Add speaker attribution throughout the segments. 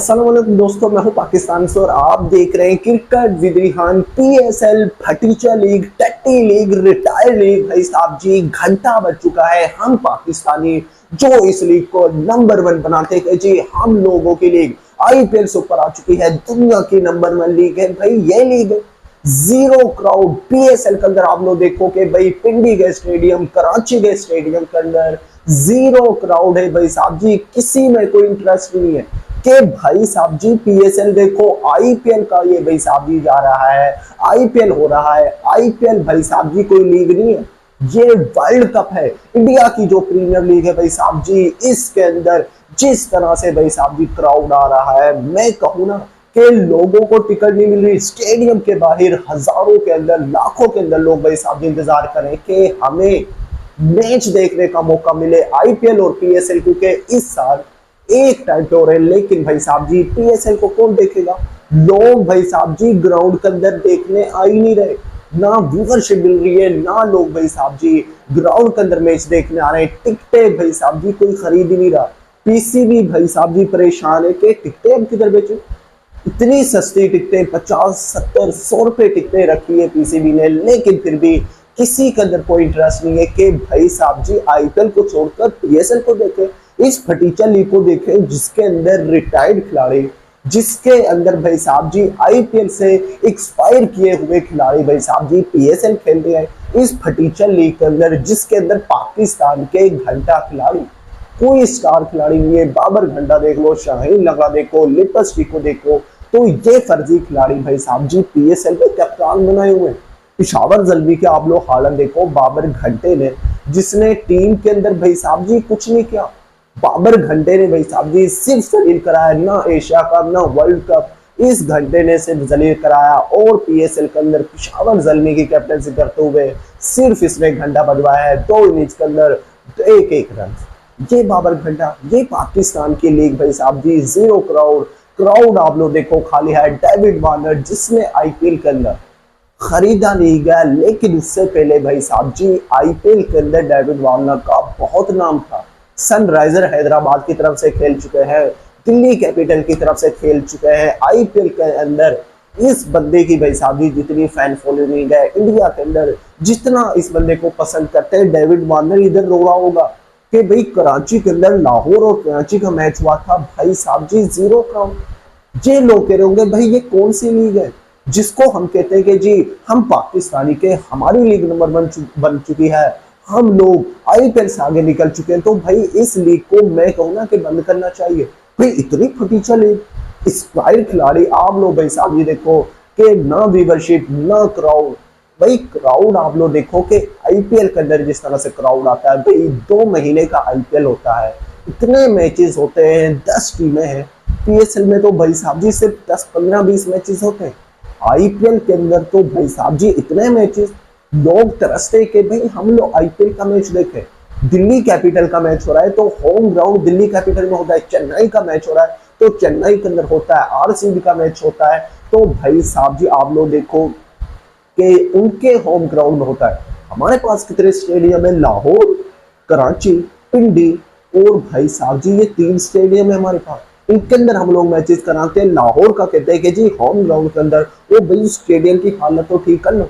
Speaker 1: अस्सलाम वालेकुम दोस्तों, मैं हूं पाकिस्तान से और आप देख रहे हैं क्रिकेट विद रिहान। पीएसएल, भतीजा लीग, टट्टी लीग, रिटायर लीग। भाई साहब जी, घंटा बज चुका है। हम पाकिस्तानी जो इस लीग को नंबर 1 बनाते हैं जी, हम लोगों की लीग आईपीएल से ऊपर आ चुकी है। दुनिया की नंबर 1 लीग है भाई ये लीग। जीरो क्राउड पीएसएल के अंदर आप लोग देखो कि भाई पिंडी के स्टेडियम, कराची के स्टेडियम के अंदर जीरो क्राउड है भाई साहब जी। किसी में कोई इंटरेस्ट नहीं है कि भाई साहब जी पीएसएल देखो, आईपीएल का ये भाई साहब जी जा रहा है, आईपीएल हो रहा है। आईपीएल भाई साहब जी कोई लीग नहीं है, ये वर्ल्ड कप है। इंडिया की जो प्रीमियर लीग है भाई साहब जी, इसके अंदर जिस तरह से भाई साहब जी क्राउड आ रहा है, मैं कहूँ ना कि लोगों को टिकट नहीं मिल रही। स्टेडियम के बाहर हजारों के अंदर, लाखों के अंदर लोग भाई साहब जी इंतजार करें कि हमें मैच देखने का मौका मिले आईपीएल और पीएसएल, क्योंकि इस साल एक टाइम पे हो रहे हैं। लेकिन भाई साहब जी पीएसएल को कौन देखेगा? लोग भाई साहब जी ग्राउंड के अंदर देखने आ ही नहीं रहे, ना व्यूवरशिप मिल रही है, ना लोग भाई साहब जी ग्राउंड के अंदर मैच देखने आ रहे हैं। टिकटें भाई साहब जी कोई खरीद ही नहीं रहा। पीसीबी भाई साहब जी परेशान है कि टिकटें हम किधर बेचें। इतनी सस्ती टिकटें 50, 70, 100 रुपए टिकटें रखी है पीसीबी ने, लेकिन फिर भी किसी के अंदर कोई इंटरेस्ट नहीं है कि भाई साहब जी आईपीएल को छोड़कर पीएसएल को देखें, इस भतीजा लीग को देखें, जिसके अंदर रिटायर्ड खिलाड़ी, जिसके अंदर भाई साहब जी आईपीएल से एक्सपायर किए हुए खिलाड़ी भाई साहब जी पीएसएल खेल रहे हैं। इस भतीजा लीग के अंदर जिसके अंदर पाकिस्तान के घंटा खिलाड़ी, कोई स्टार खिलाड़ी नहीं है। बाबर घंटा देख लो, शाहीन लगा देखो, लिपस्टिक को देखो, तो ये फर्जी खिलाड़ी भाई साहब जी पीएसएल में कप्तान बनाए हुए हैं। पिशावर जल्दी के आप लोग हालत देखो, बाबर घंटे ने, जिसने टीम के अंदर भाई साहब जी कुछ नहीं किया। बाबर घंटे ने भाई साहब जी सिर्फ जलील कराया, ना एशिया कप ना वर्ल्ड कप, इस घंटे ने सिर्फ जलील कराया। और पीएसएल के अंदर पिशावर जल्दी की कैप्टनसी करते हुए सिर्फ इसने घंटा बजवाया है 2 इनिंग्स के अंदर 1-1 रन। ये बाबर घंटा, ये पाकिस्तान की लीग भाई साहब जी जीरो क्राउड आप लोग देखो खाली है। डेविड वार्नर जिसने आईपीएल के अंदर खरीदा नहीं गया, लेकिन उससे पहले भाई साहब जी आईपीएल के अंदर डेविड वार्नर का बहुत नाम था। सनराइजर हैदराबाद की तरफ से खेल चुके हैं, दिल्ली कैपिटल की तरफ से खेल चुके हैं। आईपीएल के अंदर इस बंदे की भाई साहब जी जितनी फैन फॉलोइंग है इंडिया के अंदर, जितना इस बंदे को पसंद करते हैं, डेविड वार्नर इधर रो रहा होगा कि भाई कराची के अंदर लाहौर और कराची का मैच हुआ था, भाई साहब जी जीरो क्राउड। ये लोग कह रहे होंगे भाई ये कौन सी लीग है जिसको हम कहते हैं कि जी हम पाकिस्तानी के, हमारी लीग नंबर 1 बन चुकी है, हम लोग आईपीएल से आगे निकल चुके हैं। तो भाई इस लीग को मैं कहूँ ना कि बंद करना चाहिए। भाई इतनी फटीचा लीग, एक्सपायर्ड खिलाड़ी आप लोग भाई साहब जी देखो कि ना व्यूवरशिप ना क्राउड। भाई क्राउड आप लोग देखो कि आईपीएल के अंदर जिस तरह से क्राउड आता है, भाई 2 महीने का आईपीएल होता है, इतने मैचेस होते हैं, 10 टीमें हैं। पीएसएल में तो भाई साहब जी सिर्फ 10, 15, 20 मैचेस होते हैं। आईपीएल के अंदर तो भाई साहब जी इतने मैचेस, लोग तरसते कि भाई हम लोग आईपीएल का मैच देखें। दिल्ली कैपिटल का मैच हो रहा है तो होम ग्राउंड दिल्ली कैपिटल में होता है, चेन्नई का मैच हो रहा है तो चेन्नई के अंदर होता है, आरसीबी का मैच होता है तो भाई साहब जी आप लोग देखो कि उनके होम ग्राउंड में होता है। हमारे पास कितने स्टेडियम है? लाहौर, कराची, पिंडी और भाई साहब जी ये 3 स्टेडियम है हमारे पास। इनके अंदर हम लोग मैचेस कराते हैं। लाहौर का कहते हैं कि जी होम ग्राउंड के अंदर वो भाई स्टेडियम की हालत तो ठीक कर लो।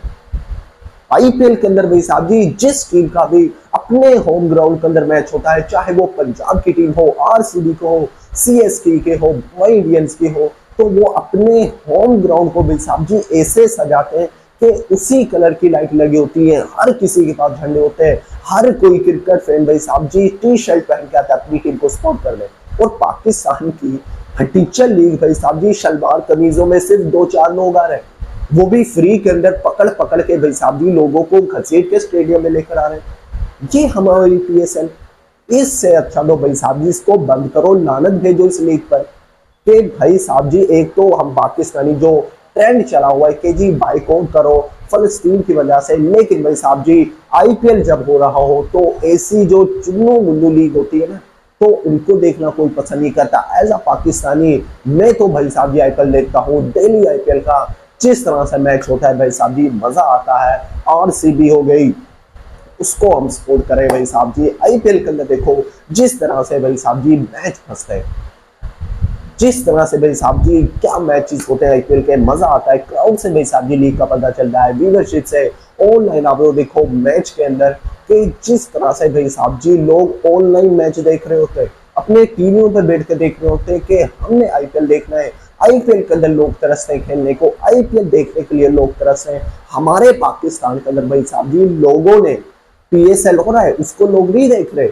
Speaker 1: आईपीएल के अंदर भाई साहब जी जिस टीम का भी अपने होम ग्राउंड के अंदर मैच होता है, चाहे वो पंजाब की टीम हो, आरसीबी को हो, सीएसके के हो, मुंबई इंडियंस की हो, तो वो अपने होम ग्राउंड को भाई साहब जी ऐसे सजाते हैं कि उसी कलर की लाइट लगी होती है, हर किसी के पास झंडे होते हैं, हर कोई क्रिकेट फैन भाई साहब जी टी शर्ट पहन के आता है अपनी टीम को सपोर्ट करने। और पाकिस्तान की भतीजा लीग भाई साहब जी शलवार कमीजों में सिर्फ 2-4 लोग आ रहे हैं, वो भी फ्री के अंदर पकड़ के भाई साहब जी लोगों को घसीट के स्टेडियम में लेकर आ रहे हैं। ये हमारी पीएसएल, इससे अच्छा तो भाई साहब जी इसको बंद करो, लानत भेजो इस लीग पर। कि भाई साहब जी एक तो हम पाकिस्तानी जो ट्रेंड चला हुआ है कि जी बाइकआउट करो फलस्तीन की वजह से, लेकिन भाई साहब जी आईपीएल जब हो रहा हो तो ऐसी जो चुन्नू मुन्नू लीग होती है ना, तो उनको देखना कोई पसंद नहीं करता। एज अ पाकिस्तानी मैं तो भाई साहब जी आईपीएल देखता हूँ, डेली आईपीएल का जिस तरह से मैच होता है भाई साहब जी मजा आता है। आरसीबी हो गई, उसको हम सपोर्ट करें भाई साहब जी। आईपीएल के अंदर देखो जिस तरह से भाई साहब जी मैच फंसते हैं, जिस तरह से भाई साहब जी क्या मैचेस होते हैं आईपीएल के, मजा आता है, क्राउड से भाई साहब जी लीग का पता चल रहा है, व्यूवरशिप से, ऑनलाइन आप लोग देखो मैच के अंदर कि जिस तरह से भाई साहब जी लोग ऑनलाइन मैच देख रहे होते हैं, अपने टीवियों पर बैठ कर देख रहे होते हैं कि हमने आईपीएल देखना है। आईपीएल के अंदर लोग तरसते हैं खेलने को, आईपीएल देखने के लिए लोग तरसते हैं। हमारे पाकिस्तान के अंदर भाई साहब जी लोगों ने पीएसएल हो रहा है उसको लोग नहीं देख रहे,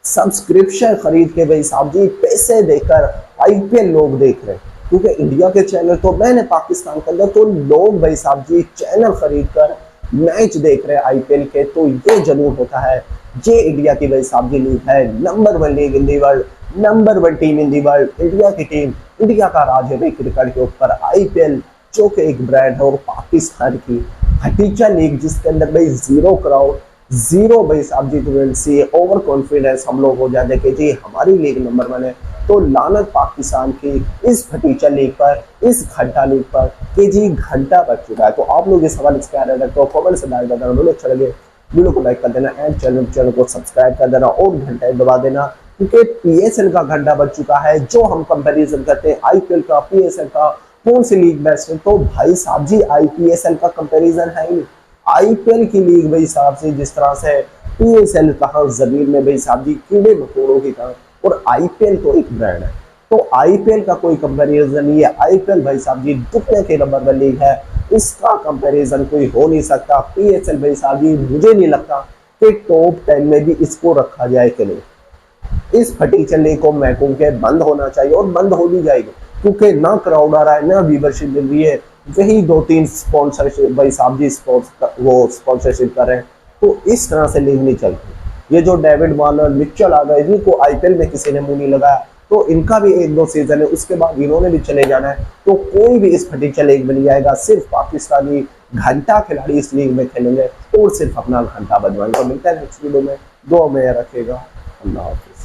Speaker 1: सब्सक्रिप्शन खरीद के भाई साहब जी पैसे देकर आईपीएल लोग देख रहे हैं। क्योंकि इंडिया के चैनल तो मैंने पाकिस्तान के अंदर तो लोग भाई साहब जी चैनल खरीद कर मैच देख रहे हैं आईपीएल के, तो ये जरूर होता है। ये इंडिया की भाई साहब जी लीग है, number 1 league in the world, number 1 team in the world, India की टीम, इंडिया का राज है भाई क्रिकेट के ऊपर आईपीएल, जो कि एक ब्रांड है। और पाकिस्तान की भतीजा लीग जिसके अंदर भाई जीरो क्राउड, जीरो भाई साहब जी टूवेंसी, ओवर कॉन्फिडेंस हम लोग हो जाते कि जी हमारी लीग नंबर 1 है। तो लानत पाकिस्तान की इस भतीजा लीग पर, इस घंटा लीग पर कि जी घंटा बज चुका है। तो आप लोग इस हवाले से क्या रहे तो कमेंट से डाल देना, वीडियो अच्छा लगे वीडियो को लाइक कर देना एंड चैनल को सब्सक्राइब कर देना और घंटा दबा देना, क्योंकि पीएसएल का घंटा बज चुका है। जो हम कंपैरिजन करते हैं आईपीएल का, पीएसएल का, कौन सी लीग बेस्ट है, तो भाई साहब जी आईपीएसएल का कंपैरिजन है ही। आईपीएल की लीग भाई साहब से जिस तरह से पीएसएल कहा जमीन में भाई साहब जी कीड़े मकोड़ों की तरह, और आईपीएल तो एक ब्रांड है, तो आईपीएल का कोई कंपैरिजन नहीं है। आईपीएल भाई साहब जी दुनिया के नंबर 1 लीग है, इसका कंपैरिजन कोई हो नहीं सकता। पीएसएल भाई साहब जी मुझे नहीं लगता कि टॉप 10 में भी इसको रखा जाए कि नहीं। इस फटीचर लीग को मैं कहूँ कि बंद होना चाहिए और बंद हो भी जाएगा, क्योंकि ना क्राउड आ रहा है, ना व्यूवरशिप मिल रही है, वही 2-3 स्पॉन्सरशिप भाई साहब जी वो स्पॉन्सरशिप कर रहे हैं। तो इस तरह से लीग नहीं चलती। ये जो डेविड वार्नर, मिचेल आ गए, जिनको आईपीएल में किसी ने मुंह नहीं लगाया, तो इनका भी 1-2 सीजन है, उसके बाद इन्होंने भी चले जाना है। तो कोई भी इस फटीचर लीग में नहीं आएगा, सिर्फ पाकिस्तानी घंटा खिलाड़ी इस लीग में खेलेंगे और सिर्फ अपना घंटा बजवाएंगे। तो मिलता है नेक्स्ट वीडियो में, दुआ में रखेगा। अल्लाह हाफिज़।